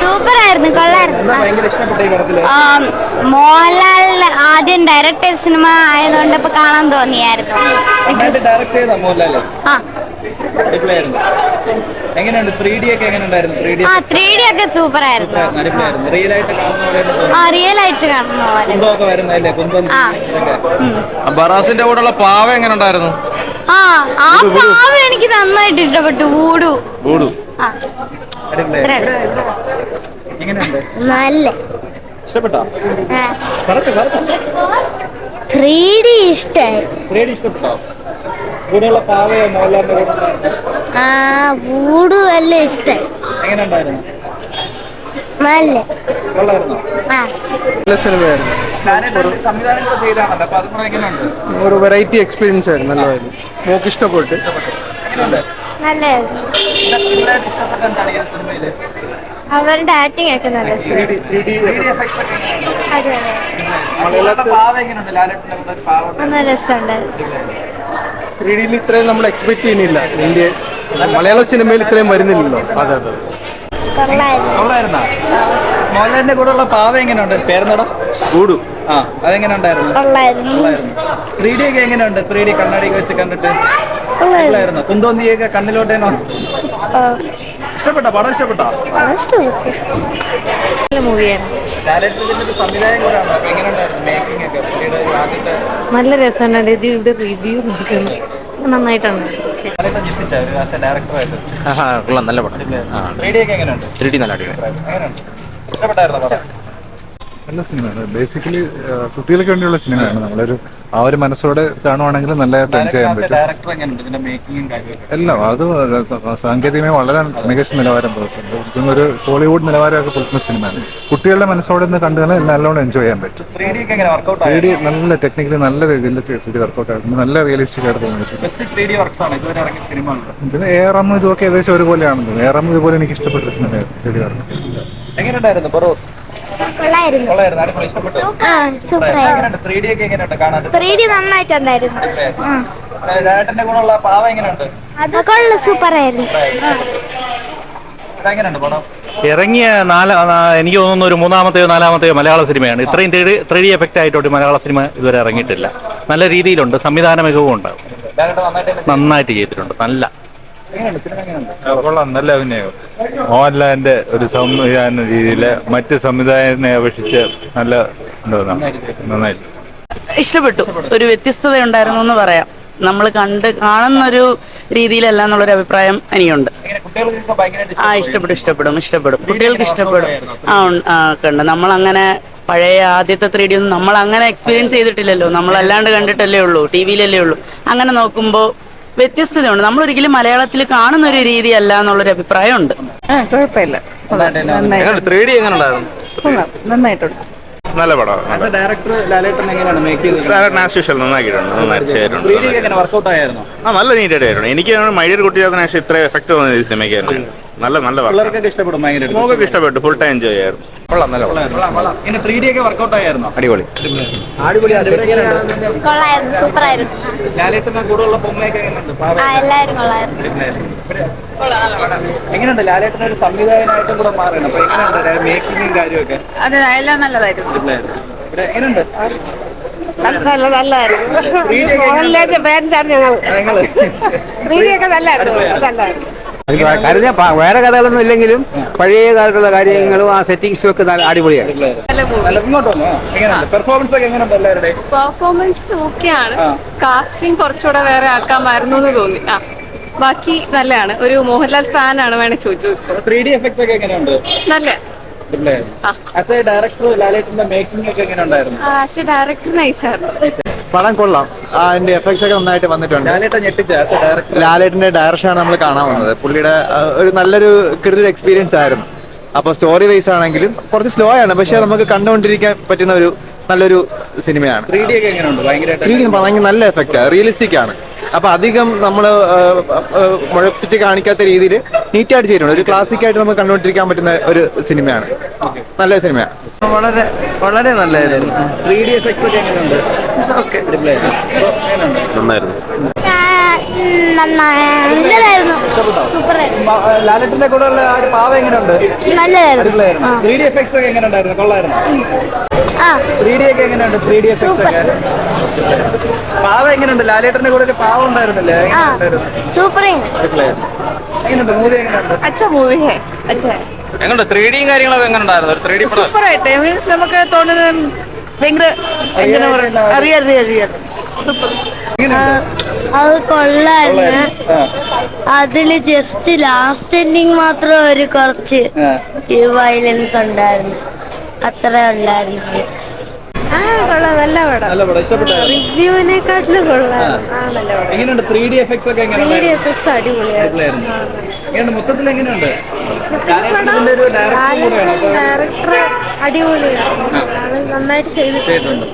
സൂപ്പറായിരുന്നു, കൊള്ളായിരുന്നു. മോഹൻലാൽ ആദ്യം ഡയറക്ടർ സിനിമ ആയതുകൊണ്ട് ഇപ്പൊ കാണാൻ തോന്നിയായിരുന്നു. എങ്ങനെയുണ്ട് 3D ഒക്കെ എങ്ങനെയുണ്ടായിരുന്നു? 3D ഒക്കെ സൂപ്പർ ആയിരുന്നു. റിയൽ ആയിട്ട് കാണുന്ന ബറാസിന്റെ കൂടെയുള്ള പാവ എങ്ങനെ ഉണ്ടായിരുന്നു? ആ പാവ എനിക്ക് നന്നായിട്ട് ഇഷ്ടപ്പെട്ടു. നല്ല ഇഷ്ടപ്പെട്ടോ? 3D ഇഷ്ടായി. 3D ഇഷ്ടപ്പെട്ടോ? കൂടെയുള്ള പാവയോ മോഹൻലാലിന്റെ കൂടെ? വൂഡു അല്ല ഇഷ്ടായി. എങ്ങനെ ഉണ്ടായിരുന്നു? നല്ല സിനിമയായിരുന്നു. സംവിധാനം കൂടെ ചെയ്താണല്ലോ, അപ്പൊ അതും കൂടെ എങ്ങനെയുണ്ട്? ഒരു വെറൈറ്റി എക്സ്പീരിയൻസ് ആയിരുന്നു, നല്ലതായിരുന്നു. മോക്ക് ഇഷ്ടപ്പെട്ടു. നല്ലായിരുന്നു. ഇഷ്ടപ്പെട്ട എന്താണ് ഈ സിനിമയില്? അവരുടെ ആക്ടിങ് ഒക്കെ നല്ല രസമുണ്ടായിരുന്നു. 3D ഇത്രയും നമ്മൾ എക്സ്പെക്ട് ചെയ്യുന്നില്ല. ഇന്ത്യ മലയാള സിനിമയിൽ ഇത്രയും വരുന്നില്ലല്ലോ. അതെ. മോഹൻലാലിന്റെ കൂടെ ഉള്ള പാവ എങ്ങനെയുണ്ട്? പേരെന്നട കൂടു. അതെങ്ങനെ ഉണ്ടായിരുന്നു? 3D ഒക്കെ എങ്ങനെയുണ്ട്? 3D കണ്ണാടി വെച്ച് കണ്ടിട്ട് കുന്തോന്നിയൊക്കെ കണ്ണിലോട്ടേനോ? ഇഷ്ടപ്പെട്ടോ? പടം ഇഷ്ടപ്പെട്ടോ? നല്ല രസമുണ്ട്. ഇവിടെ റിവ്യൂ നോക്കുന്നു, നന്നായിട്ടുണ്ട്. നല്ല പടം. 3D നല്ല അടിപൊളി. നല്ല സിനിമയാണ്. ബേസിക്കലി കുട്ടികൾക്ക് വേണ്ടിയുള്ള സിനിമയാണ്. നമ്മളൊരു ആ ഒരു മനസ്സോടെ കാണുവാണെങ്കിൽ നല്ലതായിട്ട് എൻജോയ് ചെയ്യാൻ പറ്റും. എല്ലാം അത് സാങ്കേതികമായി വളരെ മികച്ച നിലവാരം പുലർത്തുന്നുണ്ട്. ഒരു ഹോളിവുഡ് നിലവാരമൊക്കെ പുലർത്തുന്ന സിനിമയാണ്. കുട്ടികളുടെ മനസ്സോടെ നിന്ന് കണ്ടുകഴിഞ്ഞാൽ നല്ലോണം എൻജോയ് ചെയ്യാൻ പറ്റും. 3D നല്ല ടെക്നിക്കലി നല്ല രീതിയിൽ 3D വർക്കൗട്ട് ആയിട്ടുണ്ട്. നല്ല റിയലിസ്റ്റിക് ആയിട്ട് തോന്നിയിട്ടുണ്ട്. ഇതിന് AR ഇതൊക്കെ ഏകദേശം ഒരുപോലെയാണല്ലോ. AR ഇതുപോലെ എനിക്ക് ഇഷ്ടപ്പെട്ട സിനിമയാണ് 3D വർക്ക്. 3D നന്നായിട്ടുണ്ടായിരുന്നു. സൂപ്പറായിരുന്നു. ഇറങ്ങിയ എനിക്ക് തോന്നുന്നു ഒരു 3-ാമത്തെയോ 4-ാമത്തെയോ മലയാള സിനിമയാണ്. ഇത്രയും 3D എഫക്റ്റ് ആയിട്ടോട്ട് മലയാള സിനിമ ഇതുവരെ ഇറങ്ങിയിട്ടില്ല. നല്ല രീതിയിലുണ്ട്, സംവിധാന മികവും ഉണ്ട്, നന്നായിട്ട് ചെയ്തിട്ടുണ്ട്. കൊള്ളാം, നല്ല അഭിനയം. മോഹൻലാലിന്റെ ഒരു സംവിധാന രീതിയില് മറ്റ് സംവിധായകനെ അപേക്ഷിച്ച് നല്ല നന്നായിട്ട് ഇഷ്ടപ്പെട്ടു. ഒരു വ്യത്യസ്തത ഉണ്ടായിരുന്നു എന്ന് പറയാം. നമ്മൾ കാണുന്നൊരു രീതിയിലല്ല എന്നുള്ളൊരു അഭിപ്രായം എനിക്കുണ്ട്. ഇഷ്ടപ്പെടും. കുട്ടികൾക്ക് ഇഷ്ടപ്പെടും. ഉണ്ട്. നമ്മളങ്ങനെ പഴയ ആദ്യത്തെ 3D ഒന്നും നമ്മൾ അങ്ങനെ എക്സ്പീരിയൻസ് ചെയ്തിട്ടില്ലല്ലോ. നമ്മളല്ലാണ്ട് കണ്ടിട്ടല്ലേ ഉള്ളൂ, TV-ലല്ലേ ഉള്ളൂ. അങ്ങനെ നോക്കുമ്പോൾ വ്യത്യസ്തതയുണ്ട്. നമ്മളൊരിക്കലും മലയാളത്തിൽ കാണുന്ന ഒരു രീതിയല്ല എന്നുള്ളൊരു അഭിപ്രായം ഉണ്ട്. കുഴപ്പമില്ല, 3D എങ്ങനെ ഉണ്ടായിരുന്നു? നന്നായിട്ടുണ്ട്. നല്ല പടം. നല്ല നീറ്റായിട്ട് ആയിരുന്നു. എനിക്ക് മൈഡിയർ കുട്ടിയാത്തിന് ശേഷം ഇത്ര എഫക്ട് തോന്നിയ സിനിമയ്ക്കായിരുന്നു. നല്ല മോക്കൊക്കെ ഇഷ്ടപ്പെട്ടു. ഫുൾ ടൈം എൻജോയ് ആയിരുന്നു. അടിപൊളി. സൂപ്പറായിരുന്നു. എല്ലാവരും എങ്ങനെയുണ്ട്? ലാലേട്ടൻ ഒരു സംവിധായകനായിട്ടും കൂടെ മാറണം. അപ്പൊ എങ്ങനെയുണ്ട് മേക്കിങ്ങും കാര്യമൊക്കെ? അതെ, എല്ലാം നല്ലതായിരുന്നു. എങ്ങനെയുണ്ട്? വേറെ കഥകളൊന്നും ഇല്ലെങ്കിലും പഴയ കാലത്തുള്ള കാര്യങ്ങളും ആ സെറ്റിങ്സും ഒക്കെ അടിപൊളിയാണ്. പെർഫോമൻസ് ഓക്കെയാണ്. കാസ്റ്റിംഗ് കുറച്ചുകൂടെ വേറെ ആക്കാമായിരുന്നു എന്ന് തോന്നി. ബാക്കി നല്ലതാണ്. ഒരു മോഹൻലാൽ ഫാനാണ് വേണേ ചോദിച്ചു. 3D എഫക്റ്റ് ഒക്കെ എങ്ങനെയുണ്ട്? നല്ല ഡയറക്ടർ നൈസായിരുന്നു. പടം കൊള്ളാം. അതിന്റെ എഫക്ട്സ് ഒക്കെ നന്നായിട്ട് വന്നിട്ടുണ്ട്. ലാലേട്ടന്റെ ഡയറക്ഷനാണ് നമ്മൾ കാണാൻ വന്നത്. പുള്ളിയുടെ ഒരു നല്ലൊരു കിടിലൻ എക്സ്പീരിയൻസ് ആയിരുന്നു. അപ്പോൾ സ്റ്റോറി വൈസ് ആണെങ്കിലും കുറച്ച് സ്ലോ ആണ്, പക്ഷെ നമുക്ക് കണ്ടുകൊണ്ടിരിക്കാൻ പറ്റുന്ന ഒരു നല്ലൊരു സിനിമയാണ്. 3D ഭയങ്കര നല്ല എഫക്റ്റ്, റിയലിസ്റ്റിക് ആണ്. അപ്പൊ അധികം നമ്മൾ മുഴപ്പിച്ച് കാണിക്കാത്ത രീതിയിൽ നീറ്റായിട്ട് ചെയ്തിട്ടുണ്ട്. ഒരു ക്ലാസിക് ആയിട്ട് നമുക്ക് കണ്ടുകൊണ്ടിരിക്കാൻ പറ്റുന്ന ഒരു സിനിമയാണ്. നല്ല സിനിമയാണ്. വളരെ നല്ലതായിരുന്നു. 3D എഫക്ട്സ് ഒക്കെ എങ്ങനെയുണ്ട്? നന്നായിരുന്നു. നല്ലതായിരുന്നു. ലാലേട്ടന്റെ കൂടെ ഉള്ള ആ ഒരു പാവ എങ്ങനെയുണ്ട്? നല്ലതായിരുന്നു. അടിപൊളിയായിരുന്നു. 3D എഫക്ട്സ് ഒക്കെ എങ്ങനെയുണ്ടായിരുന്നു? കൊള്ളായിരുന്നു. ആ 3D ഒക്കെ എങ്ങനെയുണ്ട്? 3D എഫക്ട്സ് ഒക്കെ പാവ എങ്ങനെയുണ്ട്? ലാലേട്ടന്റെ കൂടെ ഒരു പാവ ഉണ്ടായിരുന്നില്ലേ? സൂപ്പർ. എങ്ങനെയുണ്ട് മൂവി? എങ്ങനെയുണ്ട്? അച്ഛ മൂവി അച്ഛ എങ്ങനെയുണ്ട് 3Dയും കാര്യങ്ങളൊക്കെ എങ്ങനെ ഉണ്ടായിരുന്നു? ഒരു 3D പടം സൂപ്പറായിട്ട് മീൻസ് നമുക്ക് തോന്നുന്നത് ഭയങ്കര എങ്ങനെ പറയാ റിയൽ സൂപ്പർ. അത് കൊള്ളായിരുന്നു. അതില് ജസ്റ്റ് ലാസ്റ്റ് എൻഡിങ് മാത്രം ഒരു കുറച്ച് വയലൻസ് ഉണ്ടായിരുന്നു, അത്രേ ഉള്ളായിരുന്നു. നല്ല പടം ഇഷ്ടപ്പെട്ടായിരുന്നു. റിവ്യൂവിനെക്കാട്ടിലും കൊള്ളാം. എങ്ങനെയുണ്ട് 3D എഫക്ട്സ് ഒക്കെ എങ്ങനെയുണ്ട്? അടിപൊളിയായിരുന്നു. എങ്ങനെയുണ്ട് മൊത്തത്തിൽ? എങ്ങനെയുണ്ട്? ലാലേട്ടന്റെ ഒരു ഡയറക്ടർ കൂടെയാണ്. ഡയറക്ടർ അടിപൊളിയാണ്, നന്നായിട്ട് ചെയ്തിട്ടുണ്ട്.